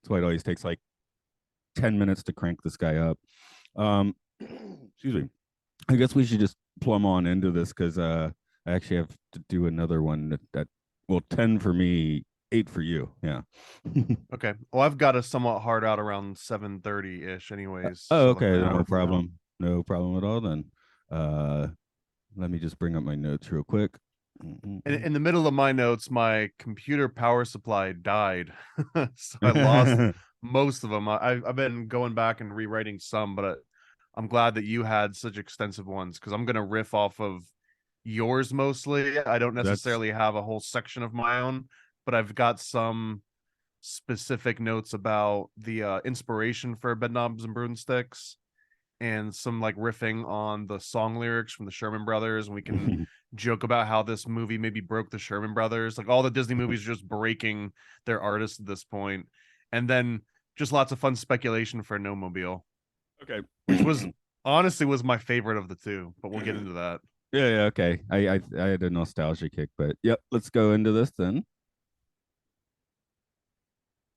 That's why it always takes like 10 minutes to crank this guy up. Excuse me. I guess we should just plumb on into this because I actually have to do another one that well, 10 for me, 8 for you. Yeah. Okay. Well, I've got a somewhat hard out around 7:30 ish, anyways. Oh, So like okay. an hour No from now. problem. No problem at all then. Uh, Let me just bring up my notes real quick. In the middle of my notes, my computer power supply died, so I lost most of them. I've been going back and rewriting some, but I'm glad that you had such extensive ones because I'm gonna riff off of yours mostly. I don't That's necessarily have a whole section of my own, but I've got some specific notes about the inspiration for Bedknobs and Broomsticks and some like riffing on the song lyrics from the Sherman Brothers. And we can joke about how this movie maybe broke the Sherman Brothers. Like all the Disney movies are just breaking their artists at this point. And then just lots of fun speculation for No Mobile, okay. which was honestly was my favorite of the two, but we'll get into that. Yeah, yeah, okay. I had a nostalgia kick, but yep, let's go into this then.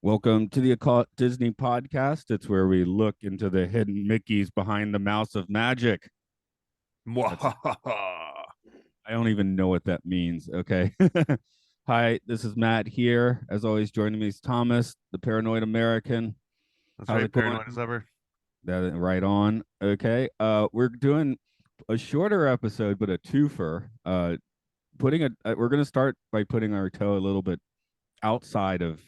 Welcome to the Occult Disney podcast. It's where we look into the hidden Mickeys behind the mouse of magic. That's I don't even know what that means. Okay. Hi, this is Matt here. As always, joining me is Thomas, the paranoid American. That's How's right, it going? paranoid as ever. That right on. Okay. We're doing a shorter episode, but a twofer. We're gonna start by putting our toe a little bit outside of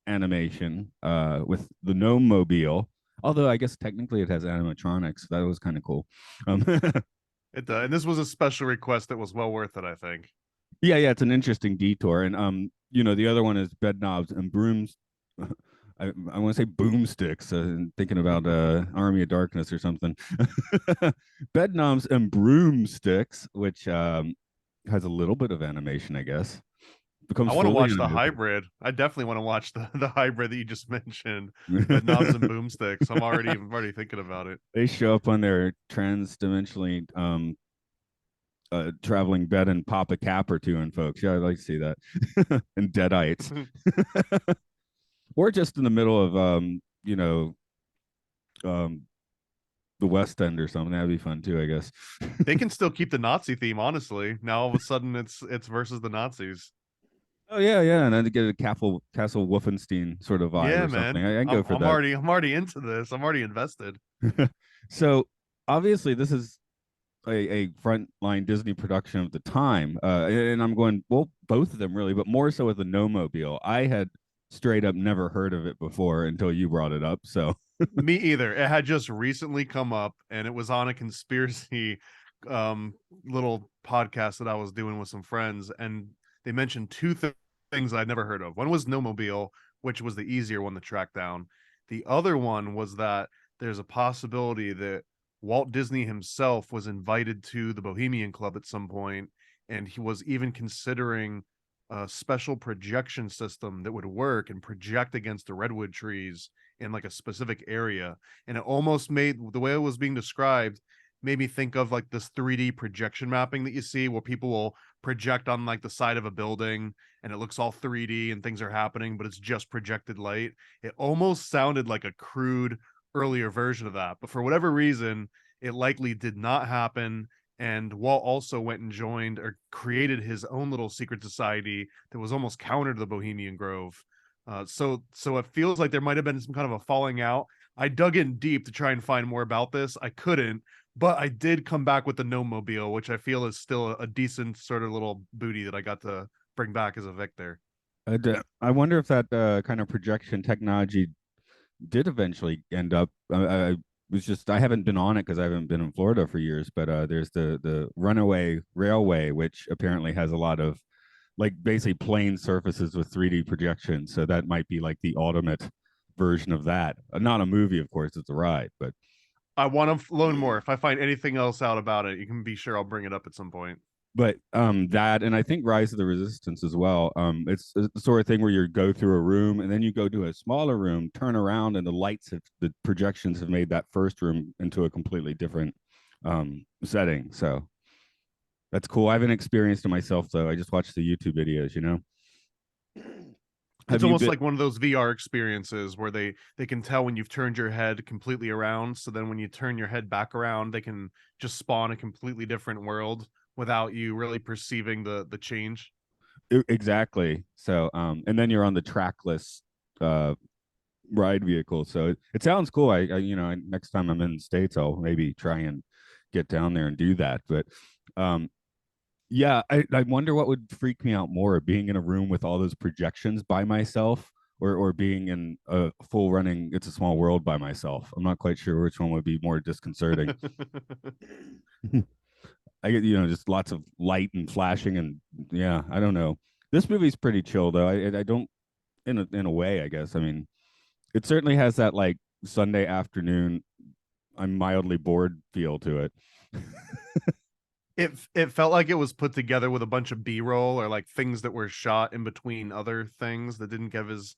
animation with the Gnome Mobile. Although I guess technically it has animatronics. That was kind of cool. Um, And this was a special request that was well worth it, I think. yeah, yeah, it's an interesting detour. And the other one is Bedknobs and Brooms. I want to say Boomsticks. Thinking about Army of Darkness or something. Bedknobs and Broomsticks, which has a little bit of animation, I guess. I Becomes want to fully watch the animated. hybrid. I definitely want to watch the hybrid that you just mentioned, Bedknobs and Boomsticks. I'm already thinking about it. They show up on their trans-dimensionally traveling bed and pop a cap or two in folks. Yeah, I'd like to see that. And deadites. Or just in the middle of um the West End or something. That'd be fun too, I guess. They can still keep the Nazi theme, honestly. Now all of a sudden it's versus the Nazis. Oh yeah, yeah, and then to get a Castle Wolfenstein sort of vibe Yeah, or something. man. I can I'm go for I'm that. already I'm already into this. I'm already invested. So obviously this is a frontline Disney production of the time, and I'm going well, both of them really, but more so with the No Mobile. I had straight up never heard of it before until you brought it up. So Me either. It had just recently come up and it was on a conspiracy um little podcast that I was doing with some friends, and they mentioned things I'd never heard of. One was No Mobile, which was the easier one to track down. The other one was that there's a possibility that Walt Disney himself was invited to the Bohemian Club at some point, and he was even considering a special projection system that would work and project against the redwood trees in like a specific area. And it almost made the way it was being described made me think of like this 3D projection mapping that you see where people will project on like the side of a building and it looks all 3D and things are happening, but it's just projected light. It almost sounded like a crude earlier version of that, but for whatever reason, it likely did not happen. And Walt also went and joined or created his own little secret society that was almost counter to the Bohemian Grove. So it feels like there might have been some kind of a falling out. I dug in deep to try and find more about this. I couldn't, but I did come back with the Gnome Mobile, which I feel is still a decent sort of little booty that I got to bring back as a Victor. I wonder if that kind of projection technology did eventually end up. I was just I haven't been on it because I haven't been in Florida for years. But there's the Runaway Railway, which apparently has a lot of like basically plain surfaces with 3D projection. So that might be like the ultimate version of that. Not a movie, of course, it's a ride, but I want to learn more. If I find anything else out about it, you can be sure I'll bring it up at some point. that and I think Rise of the Resistance as well. It's the sort of thing where you go through a room and then you go to a smaller room, turn around, and the projections have made that first room into a completely different setting. So that's cool. I haven't experienced it myself though. I just watched the YouTube videos. Have It's you almost been? like one of those VR experiences where they can tell when you've turned your head completely around. So then when you turn your head back around, they can just spawn a completely different world without you really perceiving the change. Exactly. So, and then you're on the trackless uh ride vehicle. So it sounds cool. Next time I'm in the States, I'll maybe try and get down there and do that. But um, yeah, I wonder what would freak me out more, being in a room with all those projections by myself, or being in a full running It's a Small World by myself. I'm not quite sure which one would be more disconcerting. I get, just lots of light and flashing, and yeah, I don't know. This movie's pretty chill though. I don't, in a way, I guess. I mean, it certainly has that like Sunday afternoon, I'm mildly bored feel to it. It felt like it was put together with a bunch of B-roll or like things that were shot in between other things that didn't give as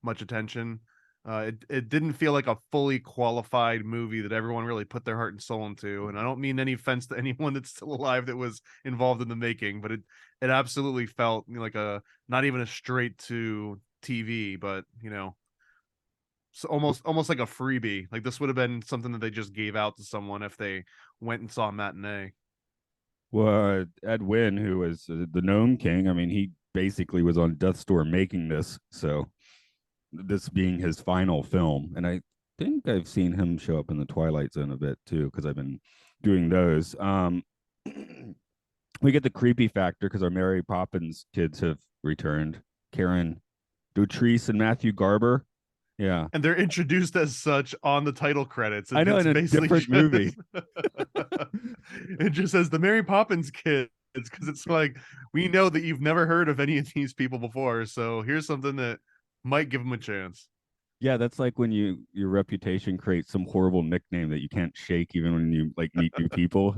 much attention. It didn't feel like a fully qualified movie that everyone really put their heart and soul into. And I don't mean any offense to anyone that's still alive that was involved in the making, but it absolutely felt like a not even a straight to TV, but so almost like a freebie. Like this would have been something that they just gave out to someone if they went and saw a matinee. Well, Ed Wynn, who was the Gnome King, I mean, he basically was on death's door making this. So this being his final film, and I think I've seen him show up in the Twilight Zone a bit too, because I've been doing those. We get the creepy factor because our Mary Poppins kids have returned. Karen Dotrice and Matthew Garber. Yeah, And they're introduced as such on the title credits. I know, It's in a basically different just movie. it just says the Mary Poppins kids because it's like we know that you've never heard of any of these people before, so here's something that might give them a chance. Yeah, that's like when your reputation creates some horrible nickname that you can't shake even when you like meet new people.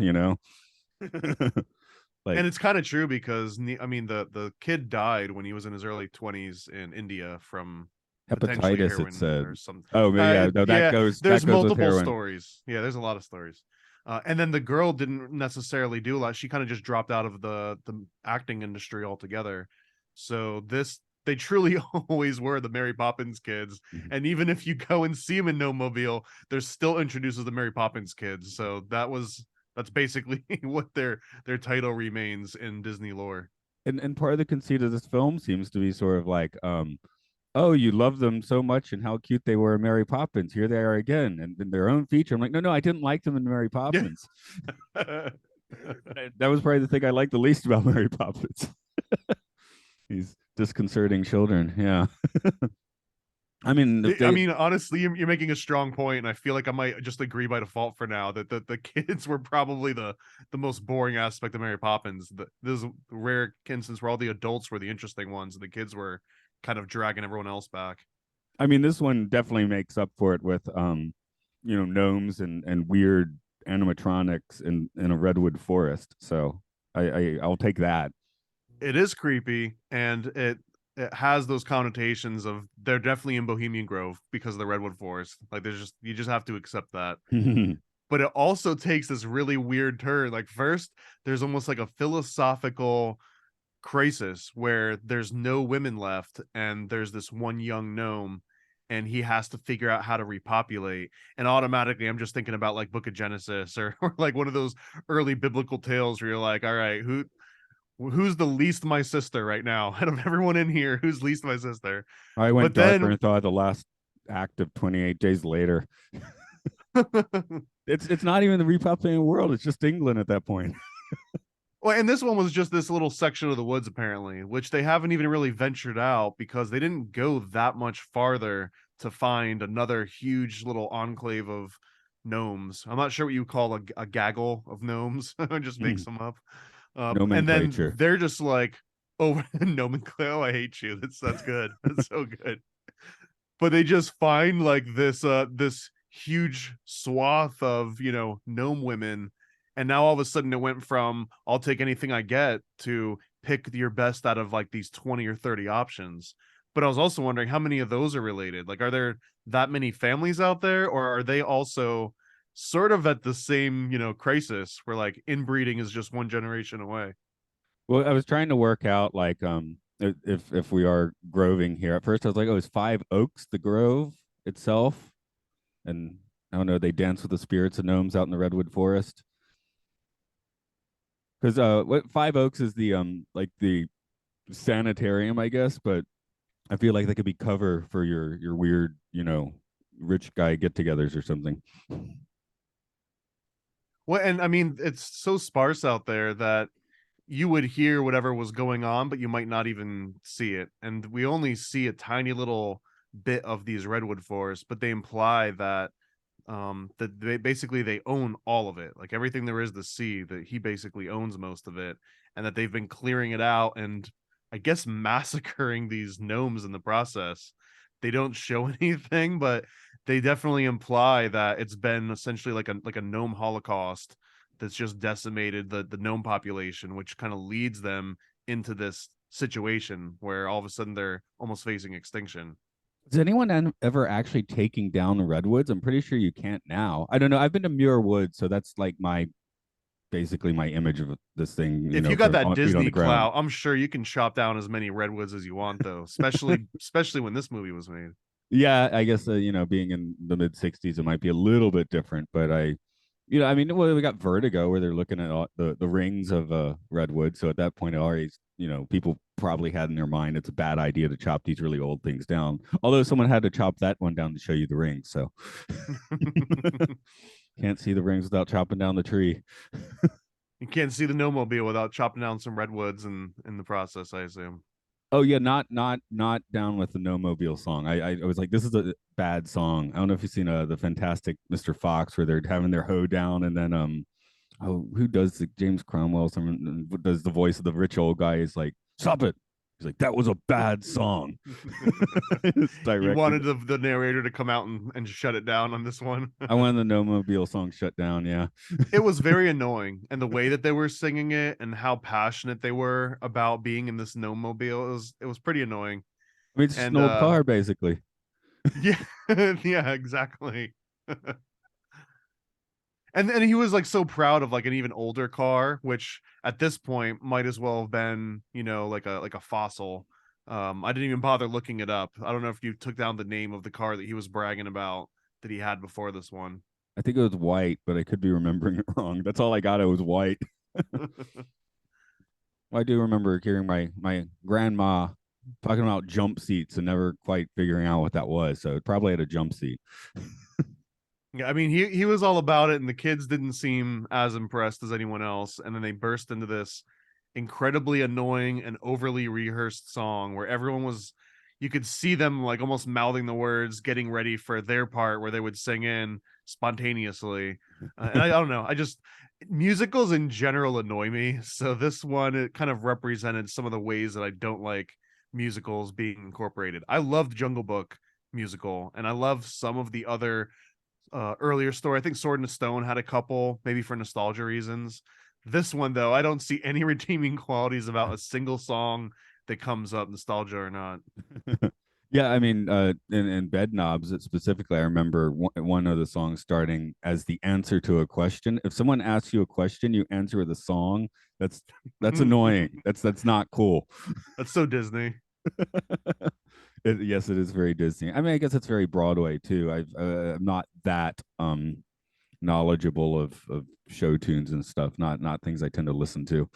Like And it's kind of true because I mean the kid died when he was in his early 20s in India from potentially hepatitis, it heroin said. or some. Oh, yeah, no, that Yeah, goes that there's goes with multiple heroin. stories. Yeah, there's a lot of stories. And then the girl didn't necessarily do a lot. She kind of just dropped out of the acting industry altogether. So this they truly always were the Mary Poppins kids. Mhm. And even if you go and see them in No Mobile, they're still introduced as the Mary Poppins kids. So that's basically what their title remains in Disney lore. And part of the conceit of this film seems to be sort of like, oh, you love them so much and how cute they were in Mary Poppins. Here they are again, and in their own feature. I'm like, no, I didn't like them in Mary Yeah. Poppins. That was probably the thing I liked the least about Mary Poppins. These disconcerting children. Yeah. I mean, if I they, mean, honestly, you're making a strong point, and I feel like I might just agree by default for now that the kids were probably the most boring aspect of Mary Poppins. This is a rare instance where all the adults were the interesting ones, and the kids were kind of dragging everyone else back. I mean, this one definitely makes up for it with, gnomes and weird animatronics in a redwood forest. So I'll take that. It is creepy, and it has those connotations of they're definitely in Bohemian Grove because of the redwood forest. Like there's just you just have to accept that. But it also takes this really weird turn. Like first, there's almost like a philosophical crisis where there's no women left and there's this one young gnome and he has to figure out how to repopulate, and automatically I'm just thinking about like Book of Genesis or like one of those early biblical tales where you're like, all right, who's the least my sister right now out of everyone in here, who's least my sister? I went But darker then and thought the last act of 28 Days Later. It's not even the repopulating world. It's just England at that point. well, and this one was just this little section of the woods apparently, which they haven't even really ventured out because they didn't go that much farther to find another huge little enclave of gnomes. I'm not sure what you call a gaggle of gnomes. Just make some up. And then Nomenclature. they're just like, oh, nomenclature. Oh, I hate you. That's good. That's so good. But they just find like this huge swath of gnome women, and now all of a sudden it went from I'll take anything I get to pick your best out of like these 20 or 30 options. But I was also wondering how many of those are related. Like, are there that many families out there, or are they also sort of at the same crisis where like inbreeding is just one generation away? Well, I was trying to work out like if we are groving here. At first, I was like, oh, it's Five Oaks, the grove itself, and I don't know. They dance with the spirits of gnomes out in the redwood forest. Because what Five Oaks is the like the sanitarium, I guess, but I feel like that could be cover for your weird, rich guy get-togethers or something. Well, and I mean, it's so sparse out there that you would hear whatever was going on, but you might not even see it. And we only see a tiny little bit of these redwood forests, but they imply that they basically they own all of it, like everything there is to see, that he basically owns most of it, and that they've been clearing it out and I guess massacring these gnomes in the process. They don't show anything, but they definitely imply that it's been essentially like a gnome holocaust that's just decimated the gnome population, which kind of leads them into this situation where all of a sudden they're almost facing extinction. Is anyone ever actually taking down the redwoods? I'm pretty sure you can't now. I don't know. I've been to Muir Woods, so that's like my basically my image of this thing, If you got from that feet on the Disney ground. clout, I'm sure you can chop down as many redwoods as you want, though. Especially when this movie was made. Yeah, I guess being in the mid '60s, it might be a little bit different, but I mean, well, we got Vertigo where they're looking at all the rings of redwood. So at that point, it already, people probably had in their mind it's a bad idea to chop these really old things down. Although someone had to chop that one down to show you the rings, so can't see the rings without chopping down the tree. You can't see the no-mobile without chopping down some redwoods in the process, I assume. Oh yeah, not down with the No Mobile song. I was like, this is a bad song. I don't know if you've seen the Fantastic Mr. Fox where they're having their hoe down, and then who does the James Cromwell? Someone does the voice of the rich old guy. Is like, stop it. He's like, that was a bad song. It's You directed. wanted the narrator to come out and shut it down on this one. I wanted the No Mobile song shut down. Yeah, It was very annoying, and the way that they were singing it and how passionate they were about being in this no-mobile, it was pretty annoying. I mean it's just an And old car basically. yeah, yeah, exactly. And he was like so proud of like an even older car, which at this point might as well have been, like a fossil. I didn't even bother looking it up. I don't know if you took down the name of the car that he was bragging about that he had before this one. I think it was white, but I could be remembering it wrong. That's all I got. It was white. Well, I do remember hearing my grandma talking about jump seats and never quite figuring out what that was. So it probably had a jump seat. Yeah, I mean he was all about it, and the kids didn't seem as impressed as anyone else. And then they burst into this incredibly annoying and overly rehearsed song where everyone was, you could see them like almost mouthing the words, getting ready for their part where they would sing in spontaneously. And I don't know, I just, musicals in general annoy me. So this one, it kind of represented some of the ways that I don't like musicals being incorporated. I loved Jungle Book musical, and I love some of the other earlier story. I think Sword in the Stone had a couple, maybe for nostalgia reasons. This one, though, I don't see any redeeming qualities about a single song that comes up, nostalgia or not. Yeah, I mean, in Bedknobs specifically, I remember one of the songs starting as the answer to a question. If someone asks you a question, you answer with a song. That's annoying. That's not cool. That's so Disney. Yes, it is very Disney. I mean, I guess it's very Broadway too. I'm not that knowledgeable of show tunes and stuff. Not things I tend to listen to.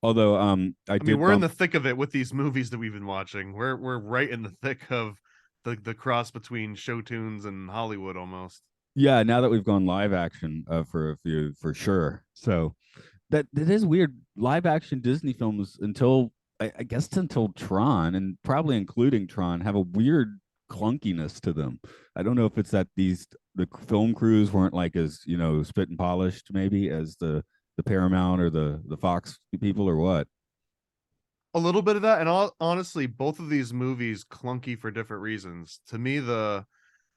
Although I I mean, did we're in bump. the thick of it with these movies that we've been watching. We're right in the thick of the cross between show tunes and Hollywood almost. Yeah, now that we've gone live action for a few for sure. So that is weird. Live action Disney films until I guess until Tron and probably including Tron have a weird clunkiness to them. I don't know if it's that the film crews weren't like as spit and polished maybe as the Paramount or the Fox people or what. A little bit of that, and honestly, both of these movies clunky for different reasons. To me, the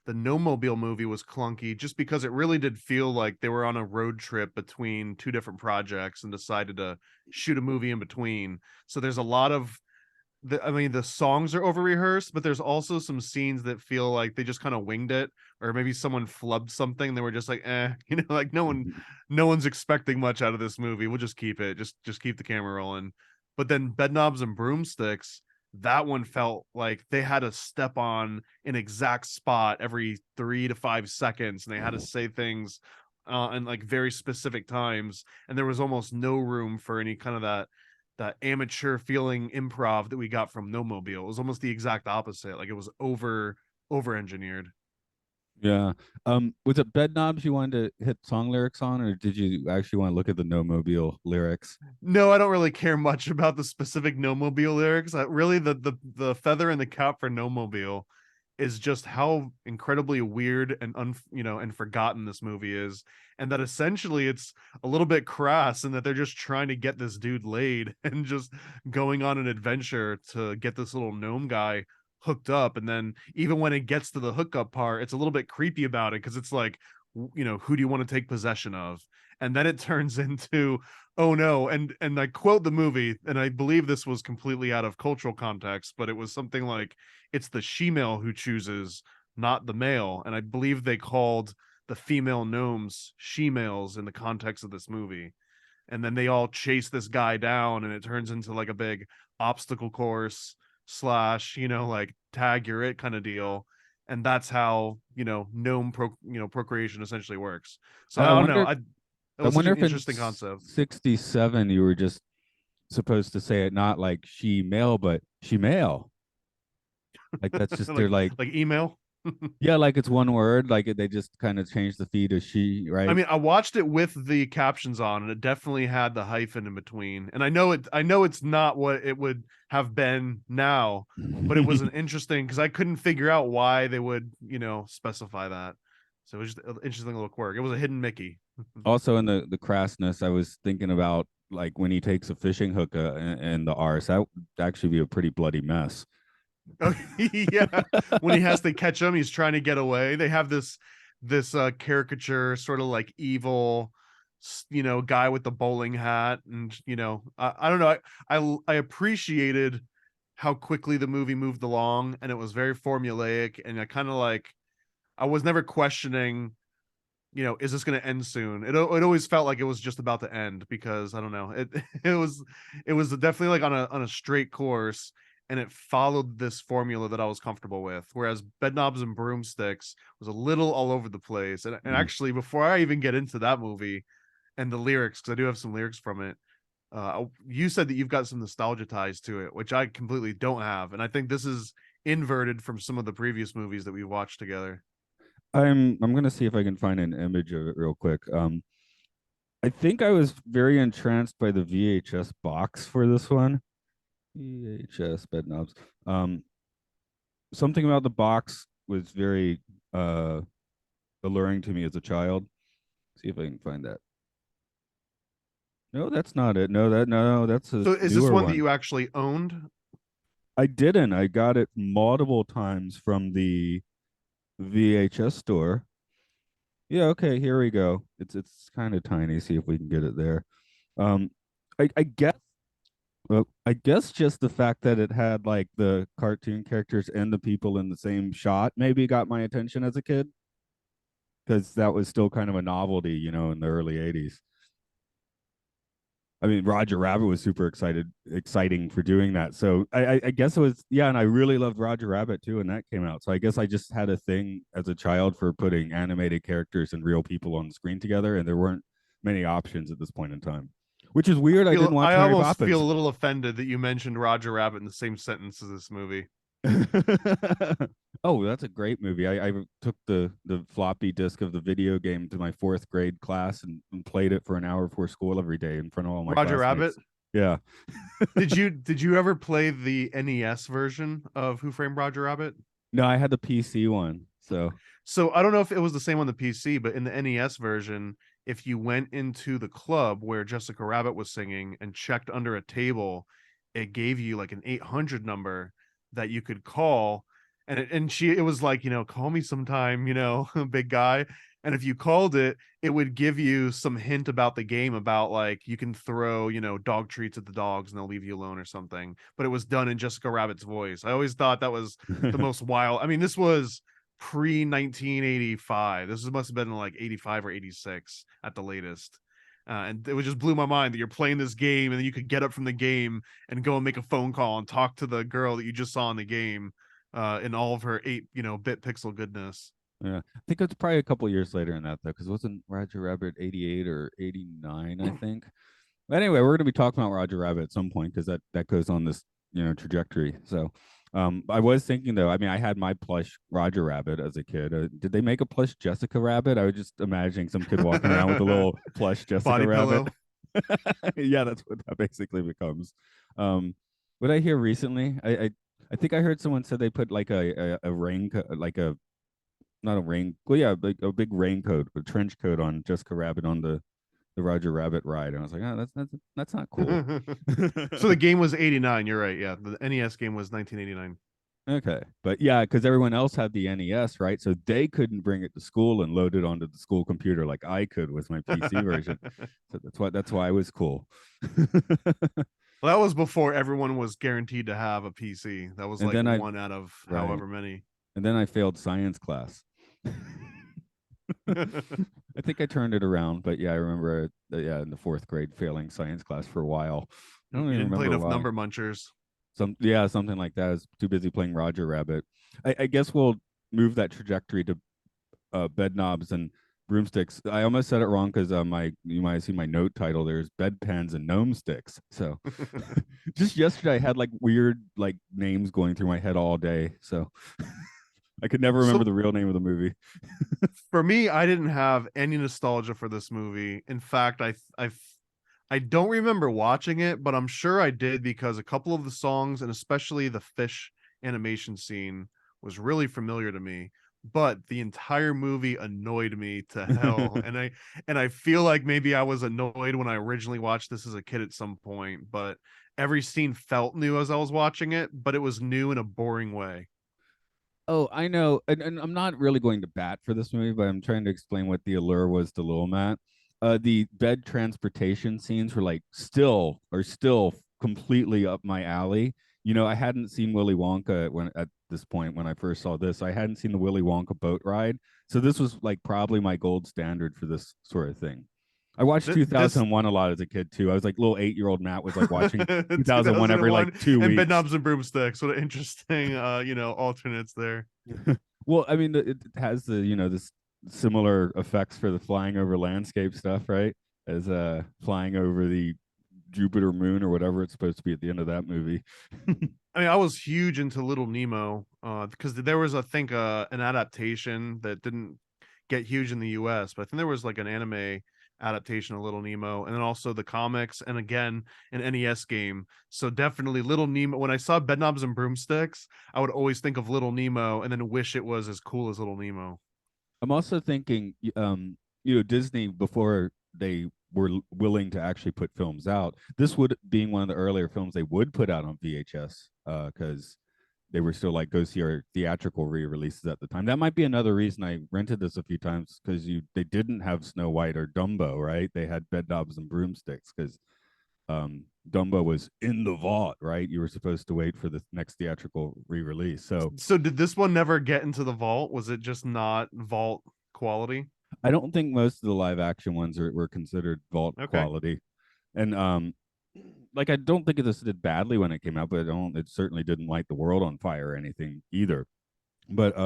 No Mobile movie was clunky just because it really did feel like they were on a road trip between two different projects and decided to shoot a movie in between. So there's a lot of I mean, the songs are over rehearsed, but there's also some scenes that feel like they just kind of winged it, or maybe someone flubbed something. They were just like, like no one's expecting much out of this movie. We'll just keep it, just keep the camera rolling. But then Bedknobs and Broomsticks, that one felt like they had to step on an exact spot every 3 to 5 seconds, and they had to say things in like very specific times, and there was almost no room for any kind of that amateur feeling improv that we got from No Mobile. It was almost the exact opposite. Like it was over engineered. Yeah. Was it Bedknobs you wanted to hit song lyrics on, or did you actually want to look at the No Mobile lyrics? No, I don't really care much about the specific No Mobile lyrics. Really, the feather in the cap for No Mobile is just how incredibly weird and and forgotten this movie is, and that essentially it's a little bit crass, and that they're just trying to get this dude laid and just going on an adventure to get this little gnome guy hooked up. And then even when it gets to the hookup part, it's a little bit creepy about it because it's like, who do you want to take possession of? And then it turns into, oh no. And I quote the movie, and I believe this was completely out of cultural context, but it was something like, it's the she-male who chooses, not the male. And I believe they called the female gnomes she-males in the context of this movie. And then they all chase this guy down, and it turns into like a big obstacle course slash, like tag you're it kind of deal. And that's how, gnome procreation essentially works. So I I don't know. wonder. It I was such wonder an if in interesting concept. '67 you were just supposed to say it not like she male, but she male. Like that's just they're like like, like email. yeah, like it's one word. Like they just kind of changed the fee to she, I right? mean, I watched it with the captions on, and it definitely had the hyphen in between. And I know it's not what it would have been now, but it was an interesting, because I couldn't figure out why they would, specify that. So it was just an interesting little quirk. It was a hidden Mickey. Also, in the crassness, I was thinking about like when he takes a fishing hook and the arse, that would actually be a pretty bloody mess. Oh yeah, when he has to catch him, he's trying to get away. They have this caricature, sort of like evil, guy with the bowling hat, and I don't know. I appreciated how quickly the movie moved along, and it was very formulaic, and I kind of like, I was never questioning, is this going to end soon? It always felt like it was just about to end, because I don't know. It was definitely like on a straight course, and it followed this formula that I was comfortable with. Whereas Bedknobs and Broomsticks was a little all over the place. And Mm. actually, before I even get into that movie and the lyrics, because I do have some lyrics from it, you said that you've got some nostalgia ties to it, which I completely don't have, and I think this is inverted from some of the previous movies that we watched together. I'm gonna see if I can find an image of it real quick. I think I was very entranced by the VHS box for this one. VHS bed knobs. Um, Something about the box was very uh alluring to me as a child. See if I can find that. No, that's not it. No, that's a So is this newer one that one. you actually owned? I didn't. I got it multiple times from the VHS store. Yeah, okay, here we go. It's kind of tiny. See if we can get it there. Um, I guess well, I guess just the fact that it had like the cartoon characters and the people in the same shot maybe got my attention as a kid because that was still kind of a novelty, in the early '80s. I mean, Roger Rabbit was super exciting for doing that. So I guess it was, yeah, and I really loved Roger Rabbit too, and that came out. So I guess I just had a thing as a child for putting animated characters and real people on the screen together, and there weren't many options at this point in time, which is weird. I didn't watch I Mary almost feel Poppins. a little offended that you mentioned Roger Rabbit in the same sentence as this movie. Oh, that's a great movie. I took the floppy disk of the video game to my fourth grade class and played it for an hour before school every day in front of all my Roger Rabbit. classmates. Yeah. Did you ever play the NES version of Who Framed Roger Rabbit? No, I had the PC one. So So I don't know if it was the same on the PC, but in the NES version, if you went into the club where Jessica Rabbit was singing and checked under a table, it gave you like an 800 number that you could call, and it was like, call me sometime, big guy. And if you called it, it would give you some hint about the game, about like you can throw, dog treats at the dogs and they'll leave you alone or something. But it was done in Jessica Rabbit's voice. I always thought that was the most wild. I mean, this was pre 1985. This must have been like 85 or 86 at the latest. and it just blew my mind that you're playing this game and then you could get up from the game and go and make a phone call and talk to the girl that you just saw in the game, in all of her 8 bit pixel goodness. Yeah, I think it's probably a couple years later in that though, because wasn't Roger Rabbit 88 or 89? I think. But anyway, we're going to be talking about Roger Rabbit at some point because that goes on this trajectory. So, I was thinking though. I mean, I had my plush Roger Rabbit as a kid. Did they make a plush Jessica Rabbit? I was just imagining some kid walking around with a little plush Jessica Body Rabbit. pillow. Yeah, that's what that basically becomes. What I hear recently, I think I heard someone said they put like a raincoat, like a not a rain, well, yeah, like a big raincoat, a trench coat on Jessica Rabbit on the Roger Rabbit ride, and I was like, oh, that's not cool. So the game was 89. You're right. Yeah, the NES game was 1989. Okay, but yeah, because everyone else had the NES, right? So they couldn't bring it to school and load it onto the school computer like I could with my PC version. So that's why it was cool. Well, that was before everyone was guaranteed to have a PC. That was And like then I one out of right, however many. and then I failed science class. I think I turned it around, but yeah, I remember yeah, in the fourth grade failing science class for a while. I don't You even didn't play remember enough why. number munchers. Something like that. I was too busy playing Roger Rabbit. I guess we'll move that trajectory to Bedknobs and Broomsticks. I almost said it wrong because you might see my note title. There's Bedpans and Gnome Sticks. So just yesterday, I had like weird like names going through my head all day. So I could never remember So the real name of the movie. for me, I didn't have any nostalgia for this movie. In fact, I don't remember watching it, but I'm sure I did because a couple of the songs and especially the fish animation scene was really familiar to me. But the entire movie annoyed me to hell, and I feel like maybe I was annoyed when I originally watched this as a kid at some point. But every scene felt new as I was watching it, but it was new in a boring way. Oh, I know, and I'm not really going to bat for this movie, but I'm trying to explain what the allure was to Lil Matt. The bed transportation scenes were like still completely up my alley. I hadn't seen Willy Wonka when at this point when I first saw this. I hadn't seen the Willy Wonka boat ride, so this was like probably my gold standard for this sort of thing. I watched This 2001 a lot as a kid too. I was like little 8-year-old Matt was like watching 2001 every like 2001 and 2 weeks. Bedknobs and Broomsticks. What an interesting, alternates there. Well, I mean, it has this similar effects for the flying over landscape stuff, right? As flying over the Jupiter moon or whatever it's supposed to be at the end of that movie. I mean, I was huge into Little Nemo, because there was, I think, an adaptation that didn't get huge in the US, but I think there was like an anime adaptation of Little Nemo, and then also the comics, and again an NES game. So definitely Little Nemo. When I saw Bedknobs and Broomsticks, I would always think of Little Nemo, and then wish it was as cool as Little Nemo. I'm also thinking, Disney before they were willing to actually put films out. This would being one of the earlier films they would put out on VHS because they were still like go see our theatrical re-releases at the time. That might be another reason I rented this a few times because they didn't have Snow White or Dumbo, right? They had Bedknobs and Broomsticks because Dumbo was in the vault, right? You were supposed to wait for the next theatrical re-release. So So did this one never get into the vault? Was it just not vault quality? I don't think most of the live action ones were considered vault Okay. quality. And like I don't think this did badly when it came out, but it certainly didn't light the world on fire or anything either. But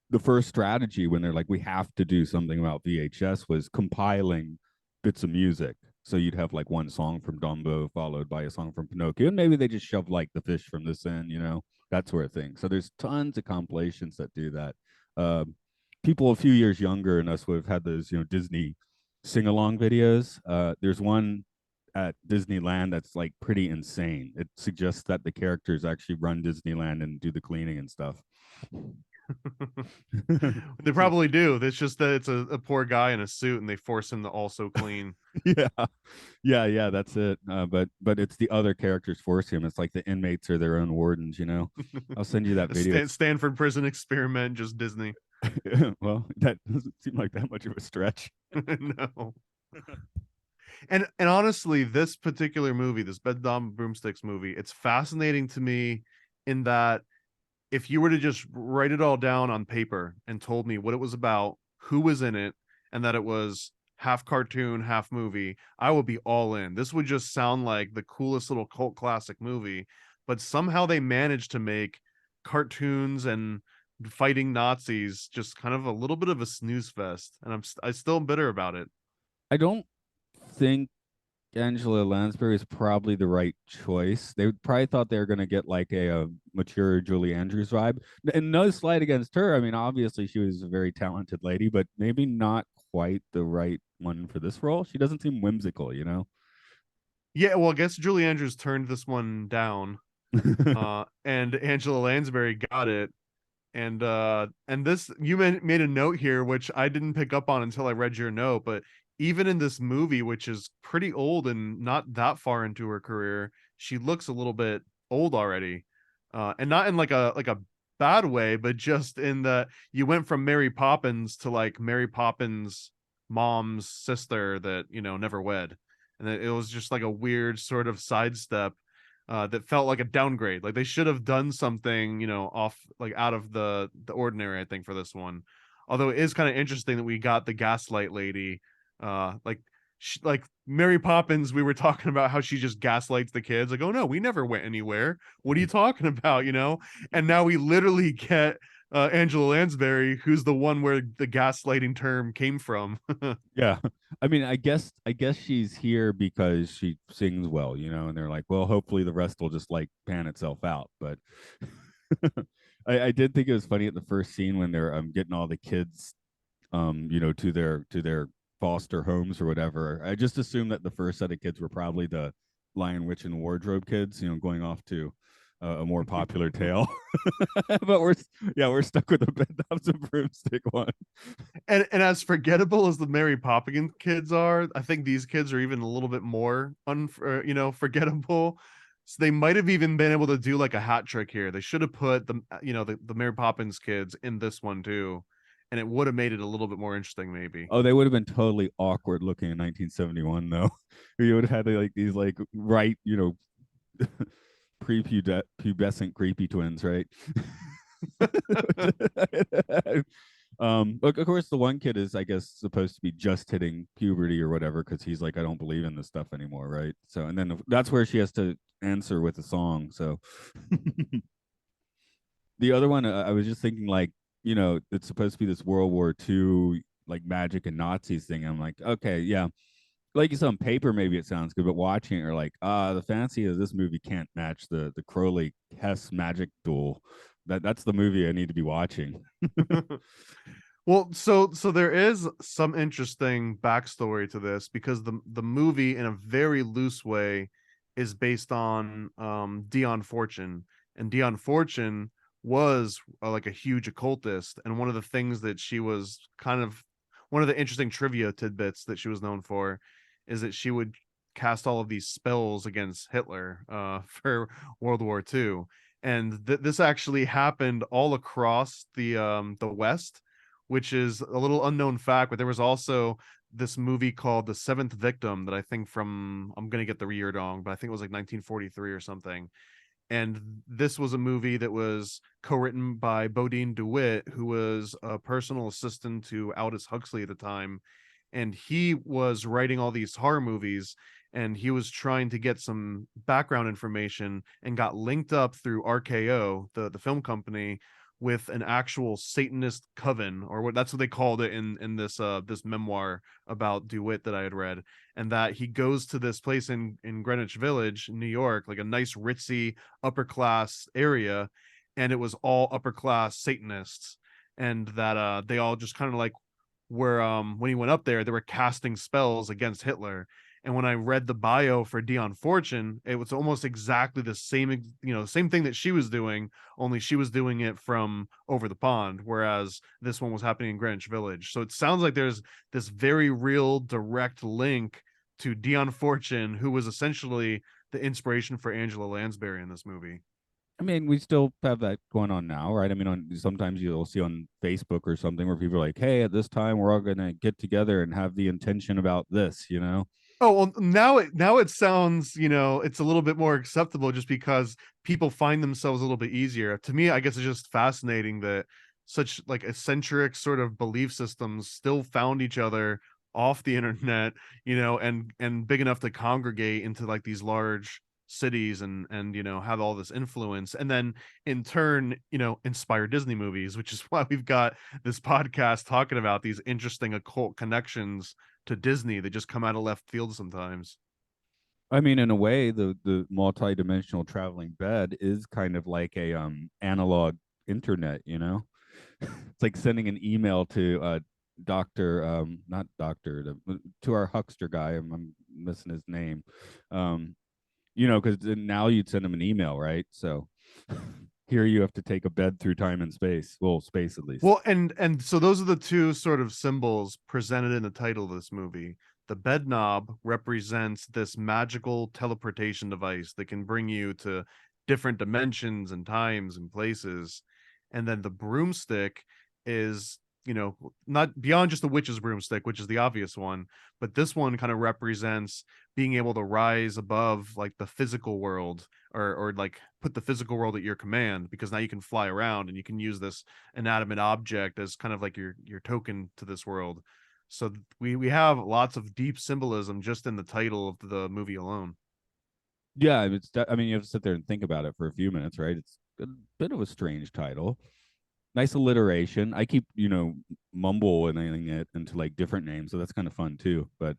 the first strategy when they're like, we have to do something about VHS was compiling bits of music. So you'd have like one song from Dumbo followed by a song from Pinocchio, and maybe they just shove like the fish from this in, that sort of thing. So there's tons of compilations that do that. People a few years younger than us would have had those, Disney sing along videos. There's one at Disneyland that's like pretty insane. It suggests that the characters actually run Disneyland and do the cleaning and stuff. They probably do. It's just that it's a poor guy in a suit and they force him to also clean. Yeah, yeah, that's it. But it's the other characters forcing him. It's like the inmates are their own wardens. I'll send you that video. Stanford prison experiment, just Disney. Well, that doesn't seem like that much of a stretch. No. And honestly, this particular movie, this Bedknobs Broomsticks movie, it's fascinating to me in that if you were to just write it all down on paper and told me what it was about, who was in it, and that it was half cartoon, half movie, I would be all in. This would just sound like the coolest little cult classic movie, but somehow they managed to make cartoons and fighting Nazis just kind of a little bit of a snooze fest, and I still bitter about it. I don't think Angela Lansbury is probably the right choice. They probably thought they were going to get like a mature Julie Andrews vibe. And no slight against her. I mean, obviously she was a very talented lady, but maybe not quite the right one for this role. She doesn't seem whimsical, you know? Yeah, well, I guess Julie Andrews turned this one down, and Angela Lansbury got it. And this, you made a note here which I didn't pick up on until I read your note, but even in this movie, which is pretty old and not that far into her career, she looks a little bit old already. And not in like a bad way, but just in that you went from Mary Poppins to like Mary Poppins mom's sister that, never wed. And it was just like a weird sort of sidestep, that felt like a downgrade. Like they should have done something, off, like out of the ordinary, I think, for this one. Although it is kind of interesting that we got the gaslight lady, like like Mary Poppins. We were talking about how she just gaslights the kids. Like, oh no, we never went anywhere. What are you talking about? And now we literally get Angela Lansbury, who's the one where the gaslighting term came from. Yeah. I mean, I guess she's here because she sings well, and they're like, well, hopefully the rest will just like pan itself out. But I did think it was funny at the first scene when they're getting all the kids to their foster homes or whatever. I just assumed that the first set of kids were probably the Lion, Witch, and Wardrobe kids, going off to a more popular tale. But we're stuck with the Bedknobs and Broomstick one. And as forgettable as the Mary Poppins kids are, I think these kids are even a little bit more forgettable. So they might have even been able to do like a hat trick here. They should have put the Mary Poppins kids in this one too, and it would have made it a little bit more interesting, maybe. Oh, they would have been totally awkward looking in 1971, though. You would have had like these like right, prepubescent creepy twins, right? Look, of course, the one kid is, I guess, supposed to be just hitting puberty or whatever, because he's like, I don't believe in this stuff anymore, right? So, and then that's where she has to answer with a song. So, the other one, I was just thinking, like, it's supposed to be this World War II, like magic and Nazis thing. I'm like, okay, yeah, like you said on paper, maybe it sounds good, but watching it, you're like, the fancy of this movie can't match the Crowley Hess magic duel. That's the movie I need to be watching. Well, so there is some interesting backstory to this, because the movie, in a very loose way, is based on Dion Fortune, and Dion Fortune was like a huge occultist, and one of the things that she was kind of, one of the interesting trivia tidbits that she was known for, is that she would cast all of these spells against Hitler for World War II. And this actually happened all across the West, which is a little unknown fact. But there was also this movie called The Seventh Victim that I think from, I'm gonna get the year wrong, but I think it was like 1943 or something. And this was a movie that was co-written by Bodine DeWitt, who was a personal assistant to Aldous Huxley at the time, and he was writing all these horror movies, and he was trying to get some background information and got linked up through RKO, the film company, with an actual Satanist coven, or that's what they called it in this memoir about DeWitt that I had read. And that he goes to this place in Greenwich Village, New York, like a nice ritzy upper class area, and it was all upper class Satanists, and that they all just kind of like were, when he went up there, they were casting spells against Hitler. And when I read the bio for Dion Fortune, it was almost exactly the same thing that she was doing, only she was doing it from over the pond, whereas this one was happening in Greenwich Village. So it sounds like there's this very real direct link to Dion Fortune, who was essentially the inspiration for Angela Lansbury in this movie. I mean, we still have that going on now, right? I mean, sometimes you'll see on Facebook or something where people are like, "Hey, at this time, we're all gonna get together and have the intention about this." Oh, well, now it sounds, it's a little bit more acceptable, just because people find themselves a little bit easier. To me, I guess it's just fascinating that such like eccentric sort of belief systems still found each other off the internet, and big enough to congregate into like these large cities and have all this influence, and then in turn inspire Disney movies, which is why we've got this podcast talking about these interesting occult connections to Disney that just come out of left field sometimes. I mean, in a way, the multi-dimensional traveling bed is kind of like a analog internet, you know? It's like sending an email to Doctor, not Doctor, to our huckster guy. I'm missing his name. Um, because now you'd send him an email, right? So here you have to take a bed through time and space. Well, space at least. Well, and so those are the two sort of symbols presented in the title of this movie. The bed knob represents this magical teleportation device that can bring you to different dimensions and times and places. And then the broomstick is, not beyond just the witch's broomstick, which is the obvious one, but this one kind of represents being able to rise above like the physical world, or like put the physical world at your command, because now you can fly around and you can use this inanimate object as kind of like your token to this world. So we have lots of deep symbolism just in the title of the movie alone. Yeah, I mean, you have to sit there and think about it for a few minutes, right? It's a bit of a strange title. Nice alliteration. I keep, mumbling it into like different names, so that's kind of fun too. But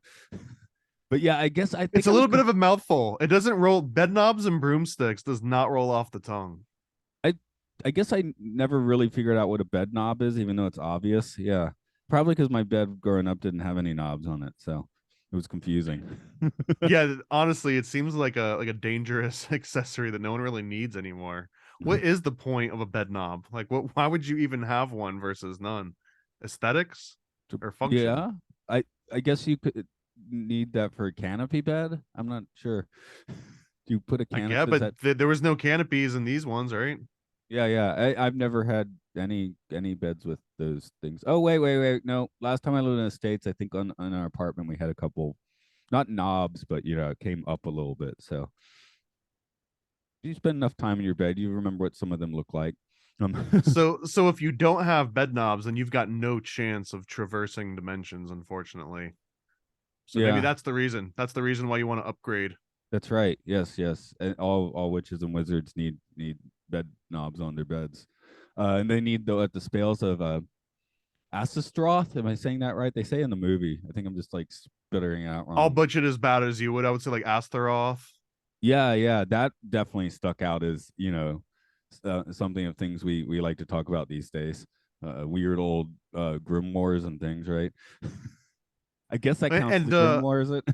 yeah, I guess I It's think a I was little bit of a mouthful. It doesn't roll. Bedknobs and broomsticks does not roll off the tongue. I I guess I never really figured out what a bed knob is, even though it's obvious. Yeah, probably because my bed growing up didn't have any knobs on it, so it was confusing. Yeah, honestly, it seems like a dangerous accessory that no one really needs anymore. What is the point of a bed knob? Like, why would you even have one versus none? Aesthetics or function? Yeah, I I guess you could need that for a canopy bed. I'm not sure. Do you put a I canopy? get, Does but that? there was no canopies in these ones, right? Yeah, yeah. I've never had any beds with those things. Oh, wait. No, last time I lived in the States, I think on our apartment we had a couple, not knobs, but it came up a little bit. So if you spend enough time in your bed, you remember what some of them look like. So if you don't have bed knobs, then you've got no chance of traversing dimensions, unfortunately. So maybe Yeah, that's the reason. That's the reason why you want to upgrade. that's right. Yes, yes. And all witches and wizards need bed knobs on their beds, and they need the spells of Asistroth. Am I saying that right? They say in the movie. I think I'm just like sputtering it out I'll wrong. butcher it as bad as you would. I would say like Astaroth. Yeah, yeah, that definitely stuck out as something of things we like to talk about these days. Weird old grimoires and things, right? I guess that counts as And a grimoire, is it?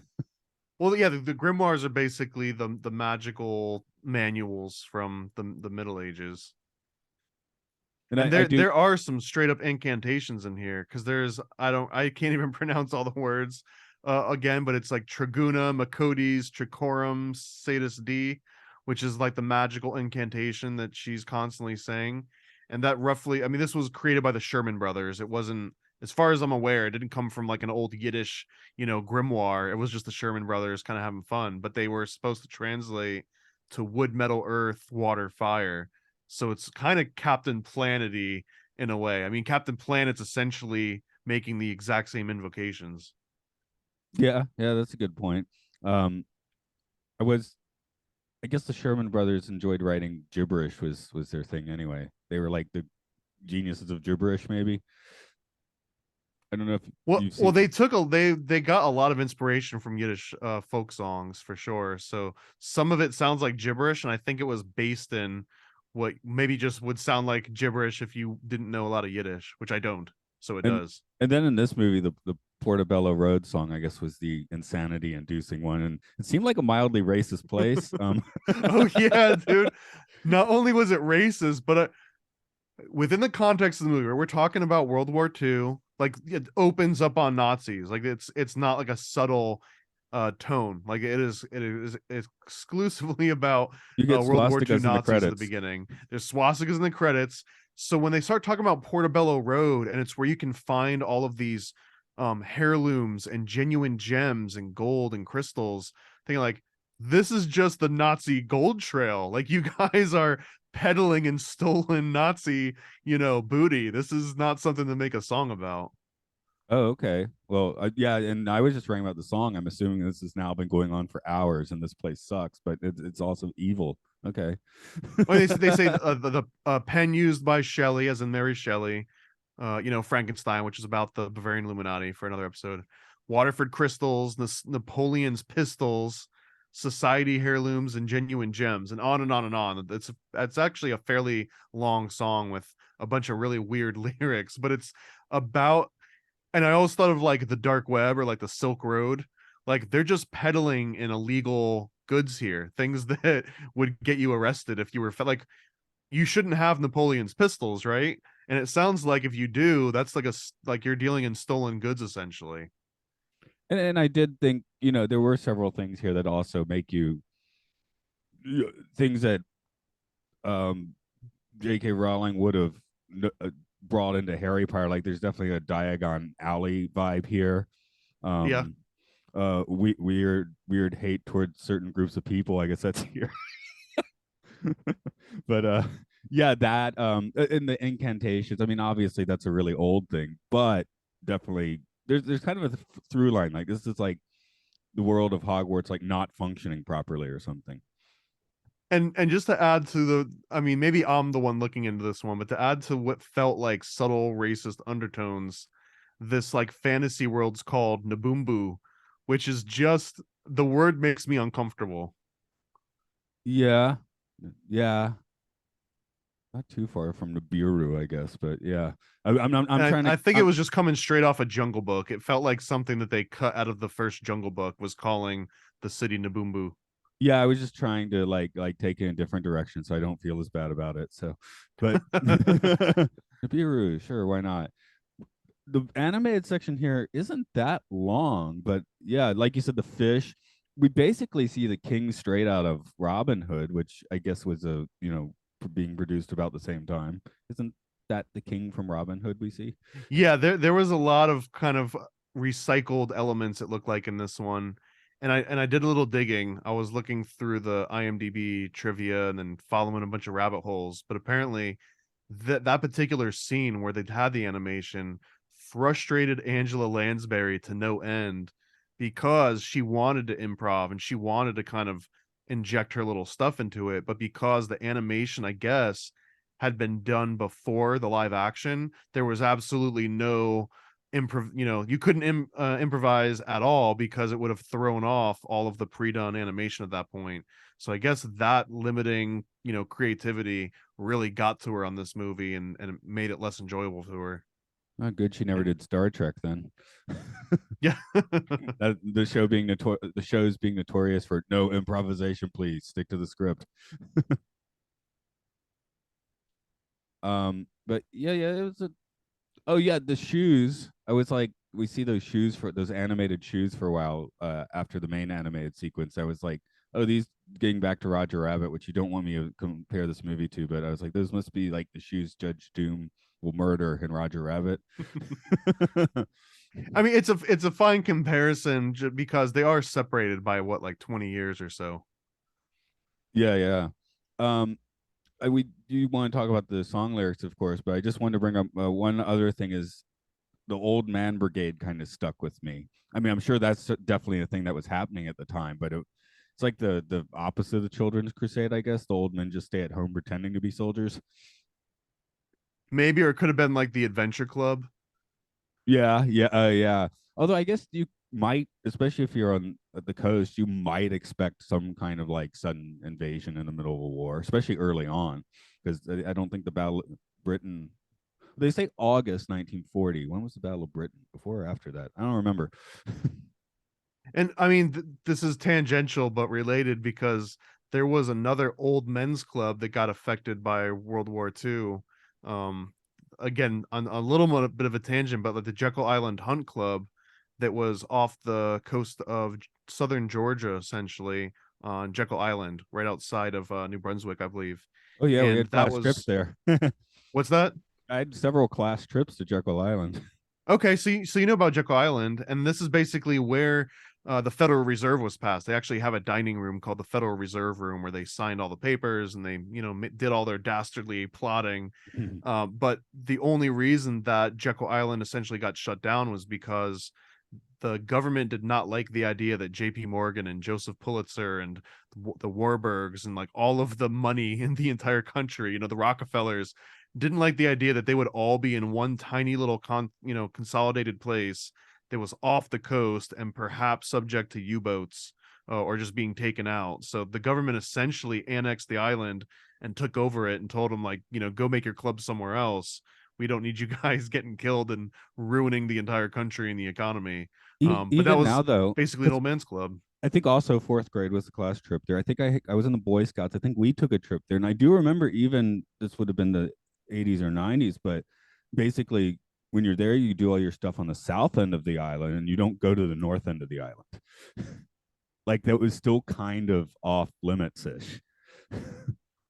well, yeah, the grimoires are basically the magical manuals from the Middle Ages. And And I there do. there are some straight up incantations in here, because I can't even pronounce all the words again, but it's like Traguna, Macodes, Tricorum, Satis D, which is like the magical incantation that she's constantly saying. And that roughly, I mean, this was created by the Sherman brothers. It wasn't, as far as I'm aware, it didn't come from like an old Yiddish, grimoire. It was just the Sherman brothers kind of having fun, but they were supposed to translate to wood, metal, earth, water, fire. So it's kind of Captain Planety in a way. I mean, Captain Planet's essentially making the exact same invocations. Yeah, yeah, that's a good point. Um, I was. I guess the Sherman brothers enjoyed writing gibberish was their thing anyway. They were like the geniuses of gibberish, maybe. I don't know if Well, you've well, seen. they got a lot of inspiration from Yiddish folk songs for sure. So some of it sounds like gibberish, and I think it was based in what maybe just would sound like gibberish if you didn't know a lot of Yiddish, which I don't. So it and does. and then in this movie, the Portobello Road song, I guess, was the insanity-inducing one, and it seemed like a mildly racist place. Oh yeah, dude. Not only was it racist, but within the context of the movie, we're talking about World War II. Like it opens up on Nazis. Like it's not like a subtle tone. Like it is exclusively about You get World War II swastikas in the Nazis at the credits. beginning. There's swastikas in the credits. So when they start talking about Portobello Road, and it's where you can find all of these heirlooms and genuine gems and gold and crystals, thinking like, this is just the Nazi gold trail. Like you guys are peddling and stolen Nazi, booty. This is not something to make a song about. Oh, okay. Well, yeah, and I was just writing about the song. I'm assuming this has now been going on for hours, and this place sucks, but it's also evil. Okay. Well, they say the pen used by Shelley, as in Mary Shelley, Frankenstein, which is about the Bavarian Illuminati for another episode. Waterford crystals, Napoleon's pistols, society heirlooms, and genuine gems, and on and on and on. It's actually a fairly long song with a bunch of really weird lyrics, but it's about. And I always thought of like the dark web or like the Silk Road. Like they're just peddling in illegal goods here, things that would get you arrested if you were like you shouldn't have Napoleon's pistols, right? And it sounds like if you do, that's like like you're dealing in stolen goods essentially. And I did think, there were several things here that also make you things that um J.K. Rowling would have brought into Harry Potter. Like, there's definitely a Diagon Alley vibe here. Yeah. Um, weird hate towards certain groups of people. I guess that's here. But yeah, that in the incantations. I mean, obviously that's a really old thing, but definitely there's kind of a through line. Like, this is like the world of Hogwarts like not functioning properly or something. And just to add to I mean, maybe I'm the one looking into this one, but to add to what felt like subtle racist undertones, this like fantasy world's called Naboombu, which is just the word makes me uncomfortable. Yeah, yeah, not too far from the Bureau, I guess, but yeah, I'm And trying to. I think it was just coming straight off a Jungle Book. It felt like something that they cut out of the first Jungle Book was calling the city Naboombu. Yeah, I was just trying to like take it in a different direction so I don't feel as bad about it. So, but the Bureau, sure, why not? The animated section here isn't that long, but yeah, like you said, the fish. We basically see the king straight out of Robin Hood, which I guess was being produced about the same time. Isn't that the king from Robin Hood we see? Yeah, there was a lot of kind of recycled elements it looked like in this one. And I did a little digging. I was looking through the IMDb trivia and then following a bunch of rabbit holes, but apparently that particular scene where they'd had the animation frustrated Angela Lansbury to no end because she wanted to improv and she wanted to kind of inject her little stuff into it, but because the animation, I guess, had been done before the live action, there was absolutely no improv. You couldn't improvise at all because it would have thrown off all of the pre-done animation at that point. So I guess that limiting, creativity really got to her on this movie and it made it less enjoyable to her. Oh, good. She never And did Star Trek then. yeah. The show's being notorious for no improvisation. Please stick to the script. But yeah, it was a. Oh yeah, the shoes. I was like, we see those shoes for those animated shoes for a while after the main animated sequence. I was like, oh, these getting back to Roger Rabbit, which you don't want me to compare this movie to, but I was like, those must be like the shoes Judge Doom will murder in Roger Rabbit. I mean, it's a fine comparison because they are separated by what, like 20 years or so. Yeah, yeah. Um, we do want to talk about the song lyrics, of course, but I just wanted to bring up one other thing is the old man brigade kind of stuck with me. I mean, I'm sure that's definitely a thing that was happening at the time, but it's like the opposite of the children's crusade, I guess. The old men just stay at home pretending to be soldiers. Maybe, or it could have been like the Adventure Club. Yeah. Although I guess you might, especially if you're on the coast, you might expect some kind of like sudden invasion in the middle of a war, especially early on, because I don't think the Battle of Britain. They say August 1940. When was the Battle of Britain? Before or after that? I don't remember. And I mean, this is tangential but related because there was another old men's club that got affected by World War II. Um, Again, on a little bit of a tangent, but like the Jekyll Island Hunt Club that was off the coast of southern Georgia, essentially on Jekyll Island, right outside of New Brunswick, I believe. Oh yeah, we And had that class trips was there. what's that? I had several class trips to Jekyll Island. Okay, so you know about Jekyll Island, and this is basically where the Federal Reserve was passed. They actually have a dining room called the Federal Reserve Room where they signed all the papers and they, did all their dastardly plotting. But the only reason that Jekyll Island essentially got shut down was because the government did not like the idea that J.P. Morgan and Joseph Pulitzer and the Warburgs and like all of the money in the entire country, the Rockefellers, didn't like the idea that they would all be in one tiny little consolidated place that was off the coast and perhaps subject to U-boats, or just being taken out. So the government essentially annexed the island and took over it and told them, like, go make your club somewhere else. We don't need you guys getting killed and ruining the entire country and the economy. But that Even was now though, basically an because old man's club. I think also fourth grade was the class trip there. I think I was in the Boy Scouts. I think we took a trip there, and I do remember even this would have been the 80s or 90s, but basically when you're there, you do all your stuff on the south end of the island, and you don't go to the north end of the island. Like that was still kind of off limits ish.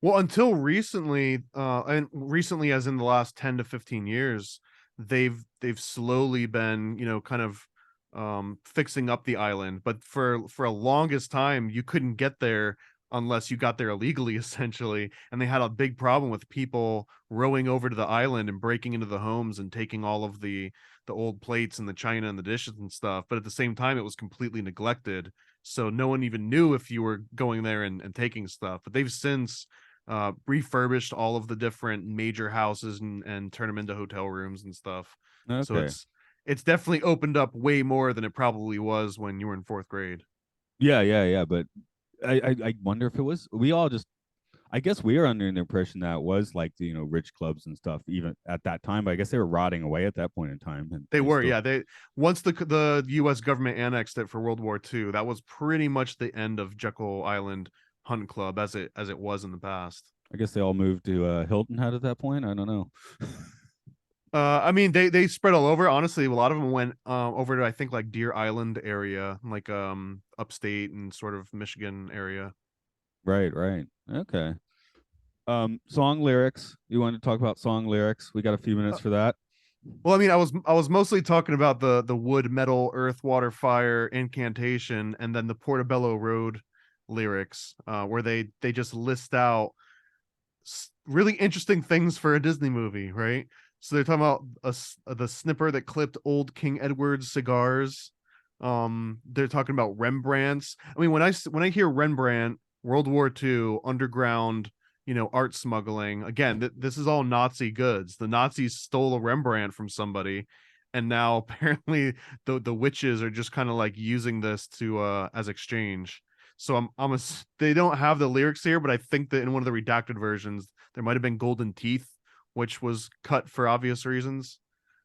Well, until recently, and recently as in the last 10 to 15 years, they've slowly been, kind of fixing up the island. But for a longest time, you couldn't get there unless you got there illegally, essentially. And they had a big problem with people rowing over to the island and breaking into the homes and taking all of the old plates and the china and the dishes and stuff. But at the same time, it was completely neglected. So no one even knew if you were going there and taking stuff. But they've since refurbished all of the different major houses and turn them into hotel rooms and stuff. So Okay. it's definitely opened up way more than it probably was when you were in fourth grade. Yeah, yeah, yeah. But I wonder if it was we all just I guess we were under the impression that it was like the rich clubs and stuff even at that time. But I guess they were rotting away at that point in time, and They they were, still yeah. They once the U.S. government annexed it for World War II, that was pretty much the end of Jekyll Island Hunt Club as it was in the past. I guess they all moved to Hilton Head at that point. I don't know. I mean, they spread all over. Honestly, a lot of them went over to, I think, like Deer Island area, like upstate and sort of Michigan area. Right, right. Okay. Song lyrics. You want to talk about song lyrics? We got a few minutes for that. Well, I mean, I was mostly talking about the wood, metal, earth, water, fire, incantation, and then the Portobello Road lyrics, where they just list out really interesting things for a Disney movie, right? So they're talking about the snipper that clipped old King Edward's cigars. They're talking about Rembrandts. I mean, when I hear Rembrandt, World War II, underground, art smuggling. Again, this is all Nazi goods. The Nazis stole a Rembrandt from somebody, and now apparently the witches are just kind of like using this to as exchange. So they don't have the lyrics here, but I think that in one of the redacted versions there might have been golden teeth, which was cut for obvious reasons.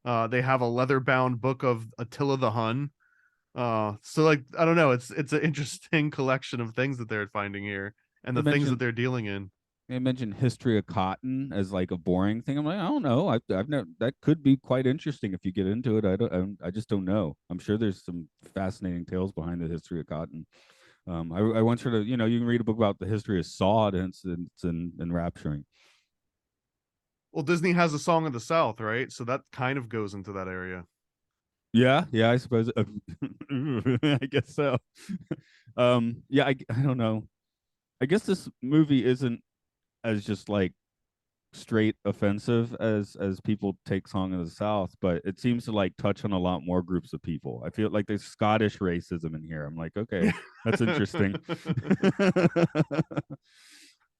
They have a leather bound book of Attila the Hun. So like I don't know, it's an interesting collection of things that they're finding here and They the things that mentioned they're dealing in. they mentioned history of cotton as like a boring thing. I'm like, I don't know. I've never that could be quite interesting if you get into it. I just don't know. I'm sure there's some fascinating tales behind the history of cotton. I once heard of you can read a book about the history of sawed and it's enrapturing. Well, Disney has a Song of the South, right? So that kind of goes into that area. Yeah, yeah, I suppose. I guess so. Yeah, I don't know. I guess this movie isn't as just like straight offensive as people take Song of the South, but it seems to like touch on a lot more groups of people. I feel like there's Scottish racism in here. I'm like, okay, that's interesting.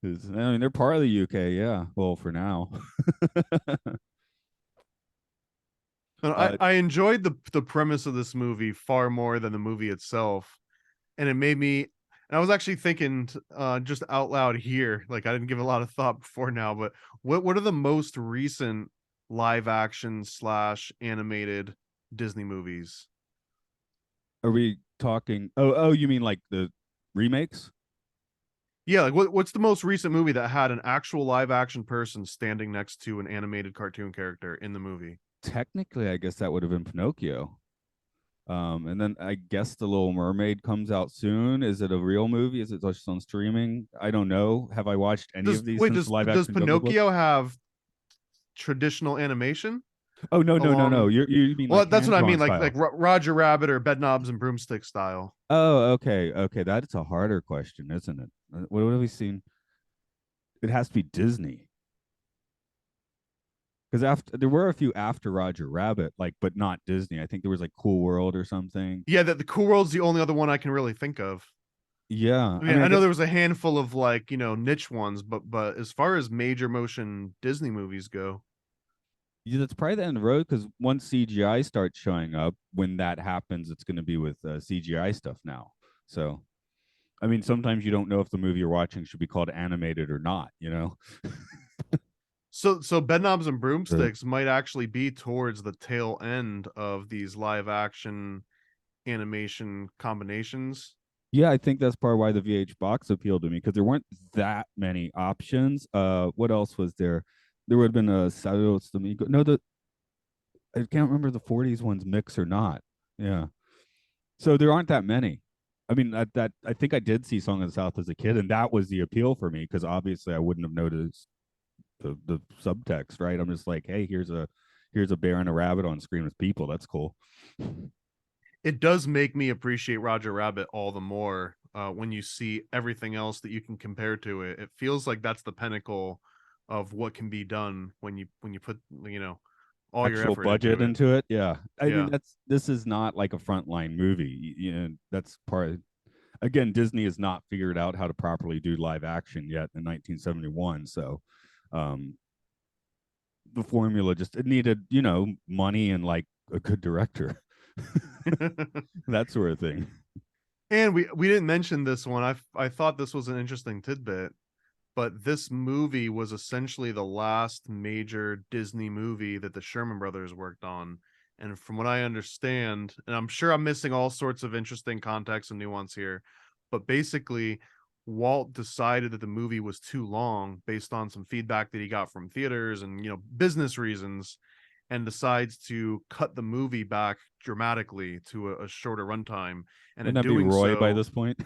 I mean, they're part of the UK, yeah. Well, for now. I uh, I enjoyed the premise of this movie far more than the movie itself, and it made me. And I was actually thinking, just out loud here, like I didn't give a lot of thought before now, but what are the most recent live action slash animated Disney movies? are we talking? Oh, you mean like the remakes? Yeah, like what's the most recent movie that had an actual live action person standing next to an animated cartoon character in the movie? Technically, I guess that would have been Pinocchio. And then I guess The Little Mermaid comes out soon. Is it a real movie? Is it just on streaming? I don't know. Have I watched any Does of these wait, since the live does action Jungle Book? Pinocchio have traditional animation? Oh no, no, no, no. along. You mean Well, like that's hand what I drawn mean, like style? Roger Rabbit or Bedknobs and Broomstick style. Oh, okay, okay. That's a harder question, isn't it? What have we seen? It has to be Disney because after there were a few after Roger Rabbit, like, but not Disney. I think there was like Cool World or something. Yeah, the Cool World's the only other one I can really think of. Yeah, I I mean, mean, I I know guess there was a handful of like, niche ones, but as far as major motion Disney movies go, yeah, that's probably the end of the road because once CGI starts showing up, when that happens, it's going to be with CGI stuff now. So, I mean, sometimes you don't know if the movie you're watching should be called animated or not. You know? so Bedknobs and Uh, Broomsticks might actually be towards the tail end of these live action animation combinations. yeah, I think that's part of why the VH box appealed to me because there weren't that many options. What else was there? There would have been a Saludos Domingo. No, the I can't remember the '40s ones mix or not. Yeah, so there aren't that many. I mean, that I think I did see Song of the South as a kid, and that was the appeal for me because obviously I wouldn't have noticed the subtext, right? I'm just like, hey, here's a bear and a rabbit on screen with people. That's cool. It does make me appreciate Roger Rabbit all the more when you see everything else that you can compare to it. It feels like that's the pinnacle of what can be done when you put all your Actual effort budget into it. into it. Yeah, I mean Yeah. this is not like a frontline movie. You know, that's part. Again, Disney has not figured out how to properly do live action yet in 1971. So, um, the formula just it needed money and like a good director, that sort of thing. And we didn't mention this one. I thought this was an interesting tidbit, but this movie was essentially the last major Disney movie that the Sherman brothers worked on. And from what I understand, and I'm sure I'm missing all sorts of interesting context and nuance here, but basically, Walt decided that the movie was too long based on some feedback that he got from theaters and business reasons, and decides to cut the movie back dramatically to a shorter runtime. And Wouldn't in that be doing Roy by so, this point?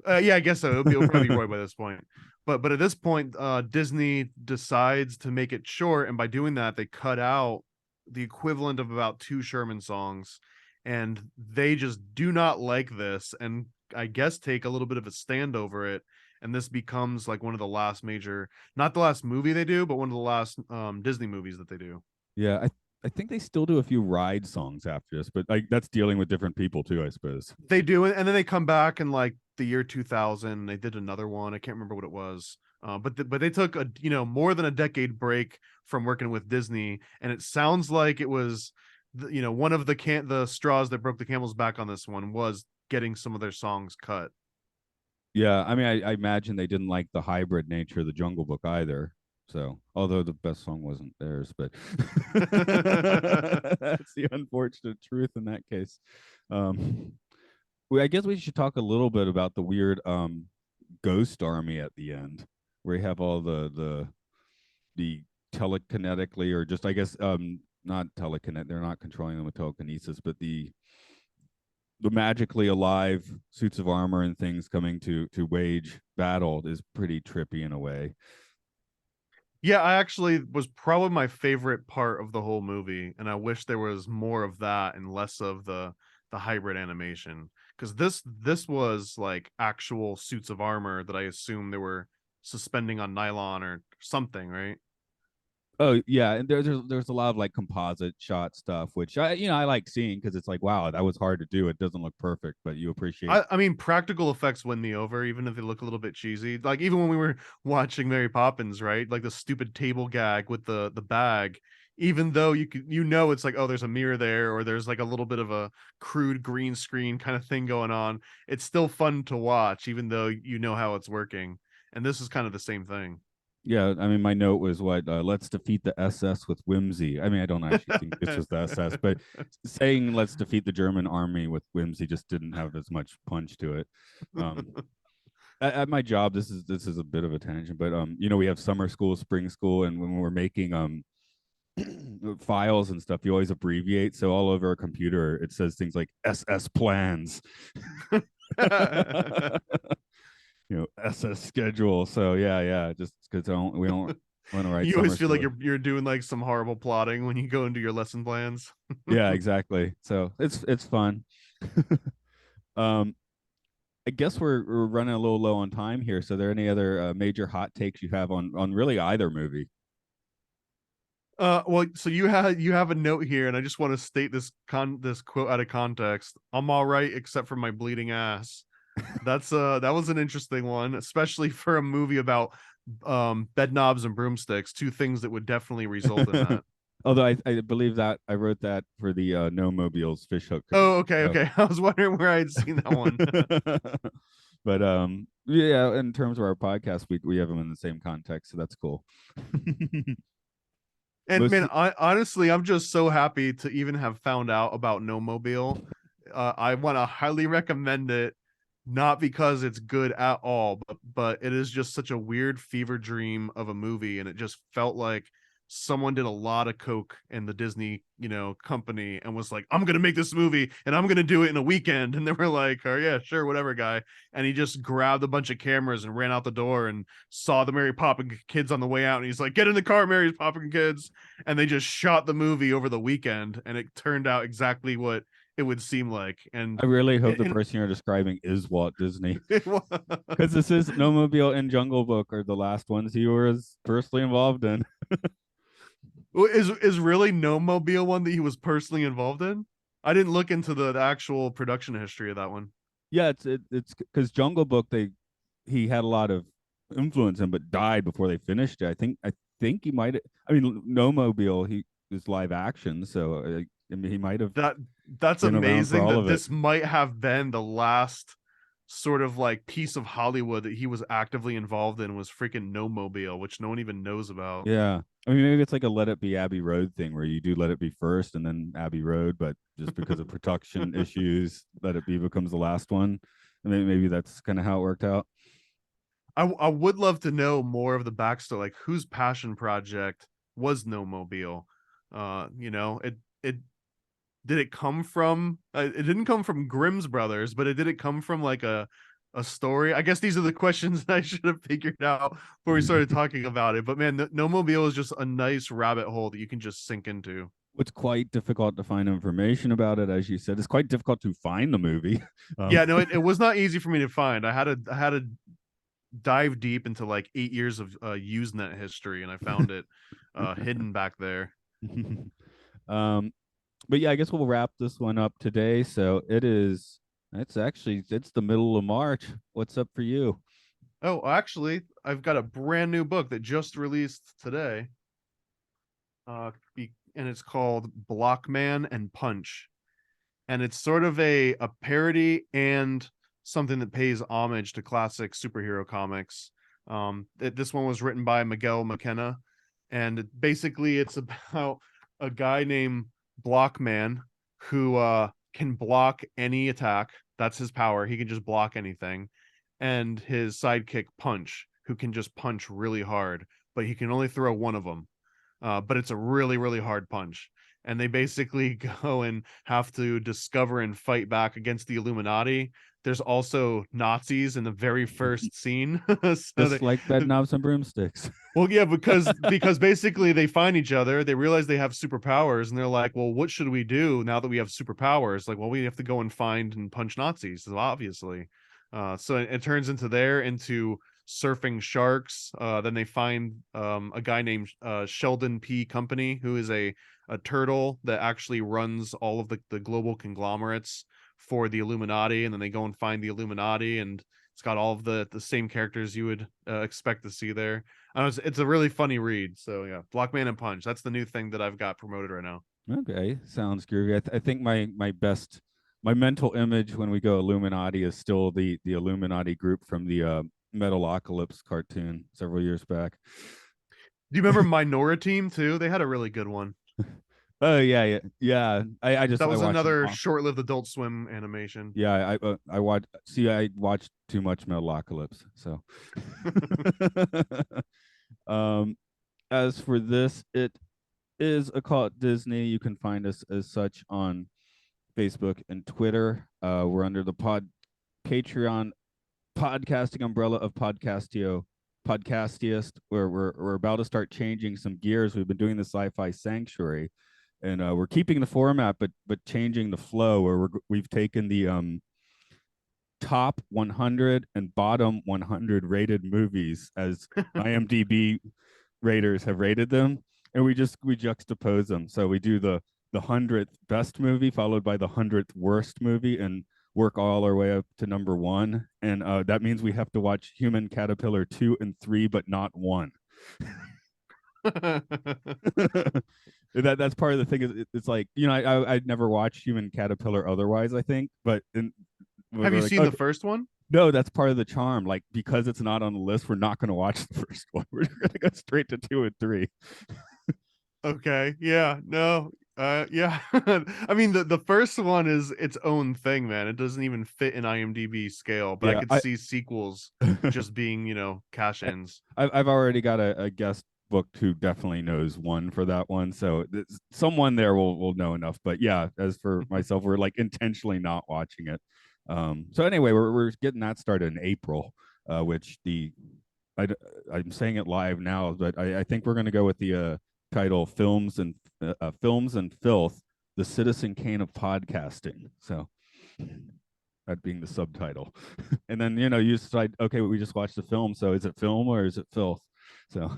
yeah, I guess so. It'll probably be Roy by this point. But at this point, Disney decides to make it short, and by doing that, they cut out the equivalent of about two Sherman songs, and they just do not like this, and I guess take a little bit of a stand over it. And this becomes like one of the last major, not the last movie they do, but one of the last Disney movies that they do. Yeah, I think they still do a few ride songs after this, but like that's dealing with different people too, I suppose. They do, and then they come back in like the year 2000. They did another one. I can't remember what it was. But they took a more than a decade break from working with Disney, and it sounds like it was one of the straws that broke the camel's back on this one was getting some of their songs cut. Yeah, I mean, I imagine they didn't like the hybrid nature of the Jungle Book either. So, although the best song wasn't theirs, but that's the unfortunate truth in that case. Um, I guess we should talk a little bit about the weird ghost army at the end, where you have all the telekinetically or just I guess not telekinet. They're not controlling them with telekinesis, but the magically alive suits of armor and things coming to wage battle is pretty trippy in a way. Yeah, I actually was probably my favorite part of the whole movie, and I wish there was more of that and less of the hybrid animation. Because this was like actual suits of armor that I assume they were suspending on nylon or something, right? Oh yeah, and there's a lot of like composite shot stuff, which I like seeing because it's like wow that was hard to do. It doesn't look perfect, but you appreciate. I mean, practical effects win me over, even if they look a little bit cheesy. Like even when we were watching Mary Poppins, right? Like the stupid table gag with the bag. Even though it's like, oh, there's a mirror there, or there's like a little bit of a crude green screen kind of thing going on. It's still fun to watch, even though you know how it's working. And this is kind of the same thing. Yeah, I mean my note was what let's defeat the SS with whimsy. I mean I don't actually think this was the SS, but saying let's defeat the German army with whimsy just didn't have as much punch to it. Um, at my job, this is a bit of a tangent, but we have summer school, spring school, and when we're making files and stuff, you always abbreviate. So all over our computer, it says things like SS plans, SS schedule. So yeah, just because we don't. Want to ride You always summer feel like slow. you're doing like some horrible plotting when you go into your lesson plans. Yeah, exactly. So it's fun. um, I guess we're running a little low on time here. So, are there any other major hot takes you have on really either movie? Well, so you have a note here, and I just want to state this quote out of context. I'm all right except for my bleeding ass. That was an interesting one, especially for a movie about Bedknobs and Broomsticks, two things that would definitely result in that. Although I believe that I wrote that for the No Mobiles fish hookers. Oh, okay, So, okay. I was wondering where I had seen that one. but yeah, in terms of our podcast, we have them in the same context, so that's cool. And Most man, honestly, I'm just so happy to even have found out about No Mobile. I want to highly recommend it, not because it's good at all, but it is just such a weird fever dream of a movie, and it just felt like someone did a lot of coke in the Disney, company, and was like, "I'm gonna make this movie, and I'm gonna do it in a weekend." And they were like, "Oh yeah, sure, whatever, guy." And he just grabbed a bunch of cameras and ran out the door and saw the Mary Poppins kids on the way out, and he's like, "Get in the car, Mary Poppins kids." And they just shot the movie over the weekend, and it turned out exactly what it would seem like. And I really hope the and person you're describing is Walt Disney, it, because this is No Mobile and Jungle Book are the last ones he was personally involved in. is really No Mobile one that he was personally involved in? I didn't look into the actual production history of that one. Yeah, it's because Jungle Book he had a lot of influence in, but died before they finished it. I think he might. I mean, No Mobile he is live action, so I mean he might have That that's been around for amazing all that of it. this might have been the last sort of like piece of Hollywood that he was actively involved in was freaking No Mobile, which no one even knows about. Yeah, I mean maybe it's like a Let It Be Abbey Road thing where you do Let It Be first and then Abbey Road, but just because of production issues, Let It Be becomes the last one. I mean maybe that's kind of how it worked out. I would love to know more of the backstory, like whose passion project was No Mobile. It did it come from? It didn't come from Grimm's brothers, but it did it come from like a story? I guess these are the questions that I should have figured out before we started talking about it. But man, No Mobile is just a nice rabbit hole that you can just sink into. It's quite difficult to find information about it, as you said. It's quite difficult to find the movie. Yeah, no, it was not easy for me to find. I had to dive deep into like 8 years of Usenet history, and I found it hidden back there. um, but yeah, I guess we'll wrap this one up today. So it's the middle of March. What's up for you? Oh, actually, I've got a brand new book that just released today. And it's called Blockman and Punch. And it's sort of a parody and something that pays homage to classic superhero comics. This one was written by Miguel McKenna, and basically it's about a guy named Blockman who can block any attack. That's his power. He can just block anything. And his sidekick Punch, who can just punch really hard, but he can only throw one of them. But it's a really, really hard punch. And they basically go and have to discover and fight back against the Illuminati. There's also Nazis in the very first scene. So Just like Bedknobs and Broomsticks. well, yeah, because basically they find each other, they realize they have superpowers, and they're like, well, what should we do now that we have superpowers? Like, well, we have to go and find and punch Nazis, obviously. So it turns into surfing sharks. Then they find a guy named Sheldon P. Company, who is a turtle that actually runs all of the global conglomerates for the Illuminati, and then they go and find the Illuminati, and it's got all of the same characters you would expect to see there. It's a really funny read. So yeah, Blockman and Punch. That's the new thing that I've got promoted right now. Okay, sounds groovy. I think my mental image when we go Illuminati is still the Illuminati group from the Metalocalypse cartoon several years back. Do you remember Minora Team too? They had a really good one. Oh yeah. That I was watched them another all. short-lived Adult Swim animation. Yeah, I watch. See, I watched too much Metalocalypse. So, um, as for this, it is Occult Disney. You can find us as such on Facebook and Twitter. We're under the Patreon podcasting umbrella of Podcastio. podcastiest. We're about to start changing some gears. We've been doing the Sci-Fi Sanctuary, and we're keeping the format, but changing the flow. Where we've taken the top 100 and bottom 100 rated movies as IMDb raters have rated them, and we juxtapose them. So we do the 100th best movie followed by the 100th worst movie, and work all our way up to number one. And that means we have to watch Human Caterpillar 2 and 3, but not 1. That's part of the thing. Is it's like, I'd never watched Human Caterpillar otherwise, I think, but Have we're you like, seen oh the first one? no, that's part of the charm. Like, because it's not on the list, we're not going to watch the first one. We're going to go straight to 2 and 3. Okay. Yeah. No. Yeah. I mean, the first one is its own thing, man. It doesn't even fit in IMDb scale, but I Yeah, could see sequels just being, cash ins. I've already got a guest booked who definitely knows one for that one, so someone there will know enough. But yeah, as for myself, we're like intentionally not watching it. So anyway, we're getting that started in April, which I, I'm saying it live now, but I think we're going to go with the title Films and Filth, the Citizen Kane of podcasting. So that being the subtitle. And then you decide, okay, we just watched the film, so is it film or is it filth? So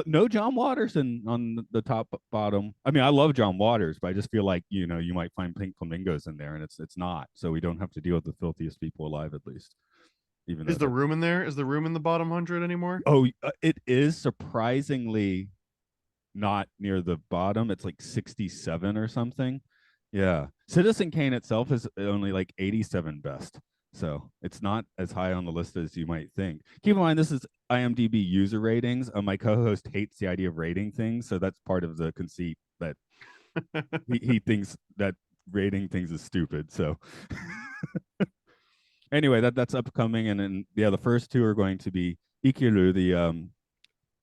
no John Waters on the top bottom. I mean, I love John Waters, but I just feel like you might find pink flamingos in there, and it's not. So we don't have to deal with the filthiest people alive, at least. Even though Is the that, room in there? Is the room in the bottom 100 anymore? oh, it is surprisingly not near the bottom. It's like 67 or something. Yeah. Citizen Kane itself is only like 87 best. So it's not as high on the list as you might think. Keep in mind, this is IMDb user ratings. My co host hates the idea of rating things. So that's part of the conceit that he thinks that rating things is stupid. So anyway, that's upcoming. And then, yeah, the first two are going to be Ikiru, the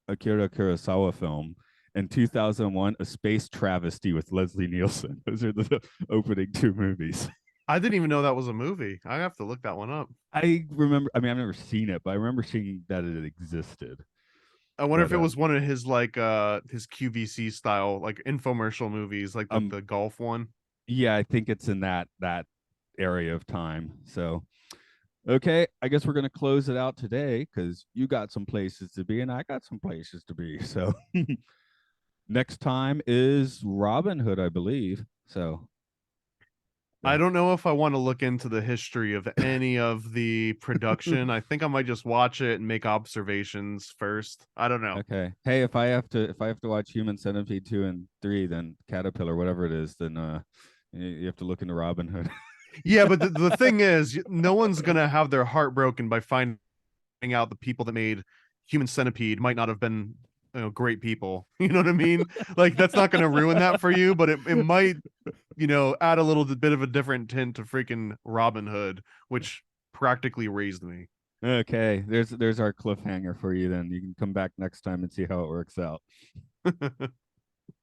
Akira Kurosawa film, and 2001 A Space Travesty with Leslie Nielsen. Those are the opening two movies. I didn't even know that was a movie. I have to look that one up. I remember, I mean, I've never seen it, but I remember seeing that it existed. I wonder if But it was one of his his QVC style like infomercial movies, like the golf one. yeah, I think it's in that area of time. So okay, I guess we're gonna close it out today because you got some places to be and I got some places to be. So next time is Robin Hood, I believe. So I yeah. don't know if I want to look into the history of any of the production. I think I might just watch it and make observations first. I don't know. Okay. Hey, if I have to watch Human Centipede 2 and 3, then Caterpillar, whatever it is, then you have to look into Robin Hood. Yeah, but the thing is, no one's gonna have their heart broken by finding out the people that made Human Centipede might not have been great people. You know what I mean? Like that's not gonna ruin that for you, but it might, add a little bit of a different tint to freaking Robin Hood, which practically raised me. Okay, there's our cliffhanger for you then. You can come back next time and see how it works out.